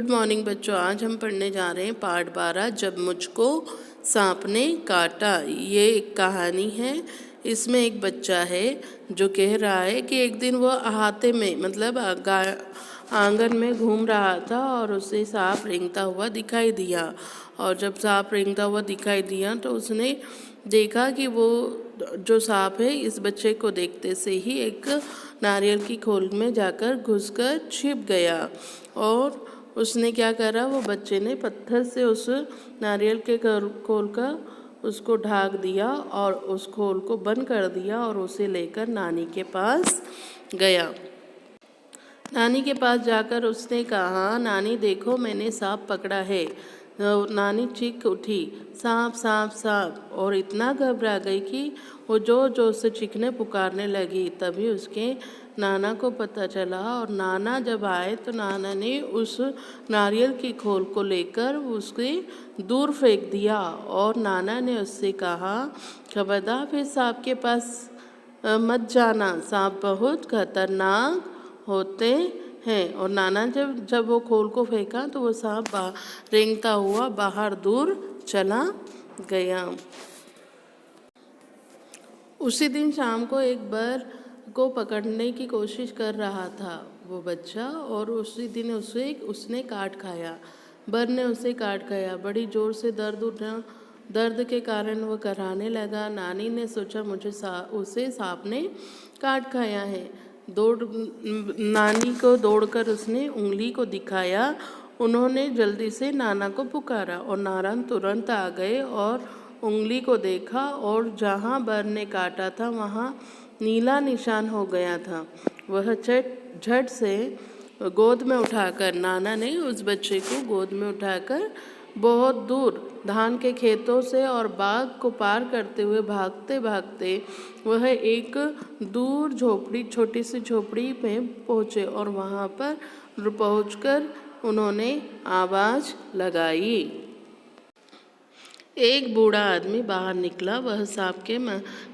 Good morning बच्चों। आज हम पढ़ने जा रहे हैं पाठ 12 जब मुझको सांप ने काटा। ये एक कहानी है। इसमें एक बच्चा है जो कह रहा है कि एक दिन वो अहाते में मतलब आंगन में घूम रहा था और उसे सांप रेंगता हुआ दिखाई दिया। और जब सांप रेंगता हुआ दिखाई दिया तो उसने देखा कि वो जो सांप है इस बच्चे को देखते से ही एक नारियल की खोल में जाकर घुसकर छिप गया। और उसने क्या करा, वो बच्चे ने पत्थर से उस नारियल के खोल का उसको ढाक दिया और उस खोल को बंद कर दिया और उसे लेकर नानी के पास गया। नानी के पास जाकर उसने कहा, नानी देखो मैंने सांप पकड़ा है। नानी चीख उठी, सांप सांप सांप, और इतना घबरा गई कि वो जोर से चीखने पुकारने लगी। तभी उसके नाना को पता चला और नाना जब आए तो नाना ने उस नारियल की खोल को लेकर उसके दूर फेंक दिया। और नाना ने उससे कहा, खबरदार फिर सांप के पास मत जाना, सांप बहुत खतरनाक होते हैं। और नाना जब वो खोल को फेंका तो वो सांप रेंगता हुआ बाहर दूर चला गया। उसी दिन शाम को एक बर को पकड़ने की कोशिश कर रहा था वो बच्चा, और उसी दिन उसने काट खाया। बर ने उसे काट खाया। बड़ी जोर से दर्द उठा। दर्द के कारण वो कराने लगा। नानी ने सोचा उसे सांप ने काट खाया है। नानी को दौड़कर उसने उंगली को दिखाया। उन्होंने जल्दी से नाना को पुकारा और नाना तुरंत आ गए और उंगली को देखा और जहाँ बर ने काटा था वहाँ नीला निशान हो गया था। वह झट से गोद में उठाकर नाना ने उस बच्चे को गोद में उठाकर बहुत दूर धान के खेतों से और बाग को पार करते हुए भागते भागते वह एक दूर छोटी सी झोपड़ी में पहुँचे। और वहाँ पर पहुँचकर उन्होंने आवाज़ लगाई। एक बूढ़ा आदमी बाहर निकला। वह सांप के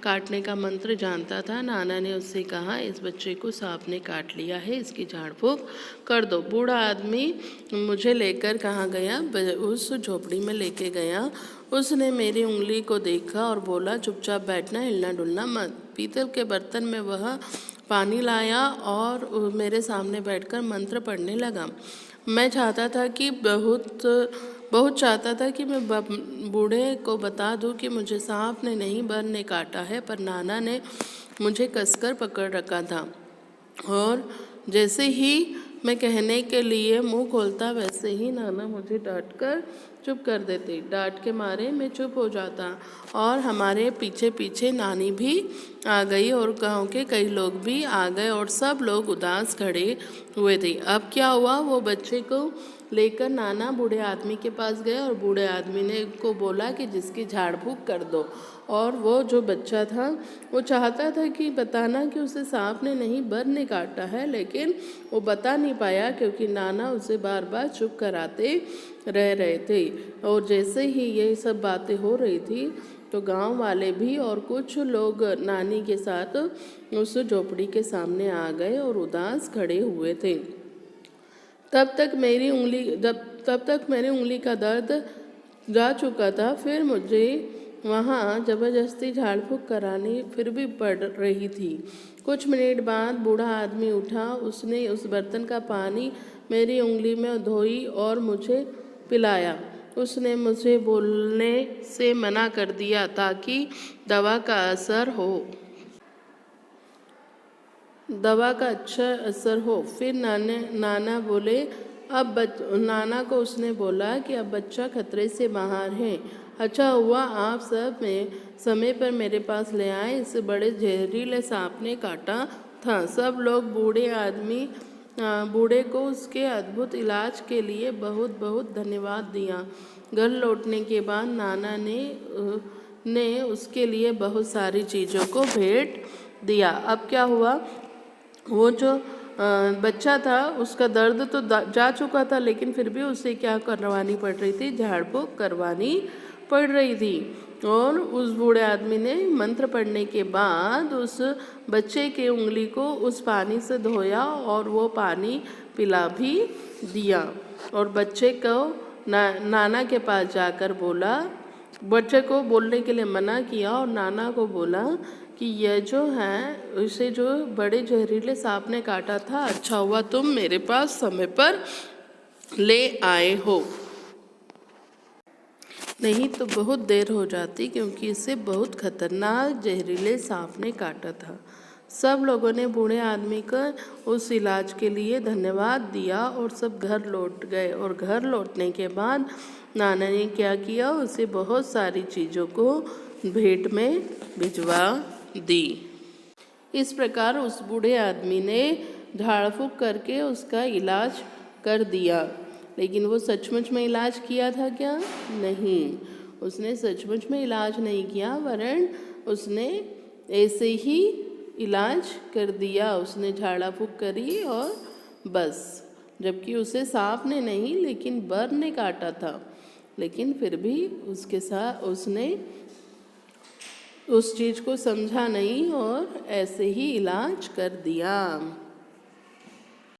काटने का मंत्र जानता था। नाना ने उससे कहा, इस बच्चे को सांप ने काट लिया है, इसकी झाड़ फूँक कर दो। बूढ़ा आदमी मुझे लेकर कहाँ गया? उस झोपड़ी में लेके गया। उसने मेरी उंगली को देखा और बोला, चुपचाप बैठना, हिलना डुलना मत। पीतल के बर्तन में वह पानी लाया और मेरे सामने बैठकर मंत्र पढ़ने लगा। मैं बहुत चाहता था कि मैं बूढ़े को बता दूं कि मुझे सांप ने नहीं बर ने काटा है, पर नाना ने मुझे कसकर पकड़ रखा था। और जैसे ही मैं कहने के लिए मुंह खोलता वैसे ही नाना मुझे डांटकर चुप कर देते। डांट के मारे मैं चुप हो जाता और हमारे पीछे पीछे नानी भी आ गई और गांव के कई लोग भी आ गए और सब लोग उदास खड़े हुए थे। अब क्या हुआ? वो बच्चे को लेकर नाना बूढ़े आदमी के पास गए और बूढ़े आदमी ने को बोला कि जिसकी झाड़ फूँक कर दो। और वो जो बच्चा था वो चाहता था कि बताना कि उसे सांप ने नहीं बर ने काटा है, लेकिन वो बता नहीं पाया क्योंकि नाना उसे बार बार चुप कराते रह रहे थे। और जैसे ही ये सब बातें हो रही थी तो गांव वाले भी और कुछ लोग नानी के साथ उस झोपड़ी के सामने आ गए और उदास खड़े हुए थे। तब तक मेरी उंगली का दर्द जा चुका था। फिर मुझे वहाँ ज़बरदस्ती झाड़ फूँक करानी फिर भी पड़ रही थी। कुछ मिनट बाद बूढ़ा आदमी उठा। उसने उस बर्तन का पानी मेरी उंगली में धोई और मुझे पिलाया। उसने मुझे बोलने से मना कर दिया ताकि दवा का अच्छा असर हो। फिर नाना बोले, नाना को उसने बोला कि अब बच्चा खतरे से बाहर है। अच्छा हुआ आप सब समय पर मेरे पास ले आए, इस बड़े जहरीले सांप ने काटा था। सब लोग बूढ़े को उसके अद्भुत इलाज के लिए बहुत बहुत धन्यवाद दिया। घर लौटने के बाद नाना ने उसके लिए बहुत सारी चीज़ों को भेंट दिया। अब क्या हुआ? वो जो बच्चा था उसका दर्द तो जा चुका था, लेकिन फिर भी उसे क्या करवानी पड़ रही थी? झाड़ फूँक करवानी पड़ रही थी। और उस बूढ़े आदमी ने मंत्र पढ़ने के बाद उस बच्चे के उंगली को उस पानी से धोया और वो पानी पिला भी दिया। और बच्चे को नाना के पास जाकर बोला, बच्चे को बोलने के लिए मना किया और नाना को बोला कि यह जो है इसे जो बड़े जहरीले सांप ने काटा था, अच्छा हुआ तुम मेरे पास समय पर ले आए हो, नहीं तो बहुत देर हो जाती, क्योंकि इसे बहुत खतरनाक जहरीले सांप ने काटा था। सब लोगों ने बूढ़े आदमी को उस इलाज के लिए धन्यवाद दिया और सब घर लौट गए। और घर लौटने के बाद नाना ने क्या किया, उसे बहुत सारी चीज़ों को भेंट में भिजवा दी। इस प्रकार उस बूढ़े आदमी ने झाड़ फूँक करके उसका इलाज कर दिया। लेकिन वो सचमुच में इलाज किया था क्या? नहीं, उसने सचमुच में इलाज नहीं किया, वरन उसने ऐसे ही इलाज कर दिया। उसने झाड़ा फूँक करी और बस, जबकि उसे सांप ने नहीं लेकिन बर ने काटा था। लेकिन फिर भी उसके साथ उसने उस चीज़ को समझा नहीं और ऐसे ही इलाज कर दिया।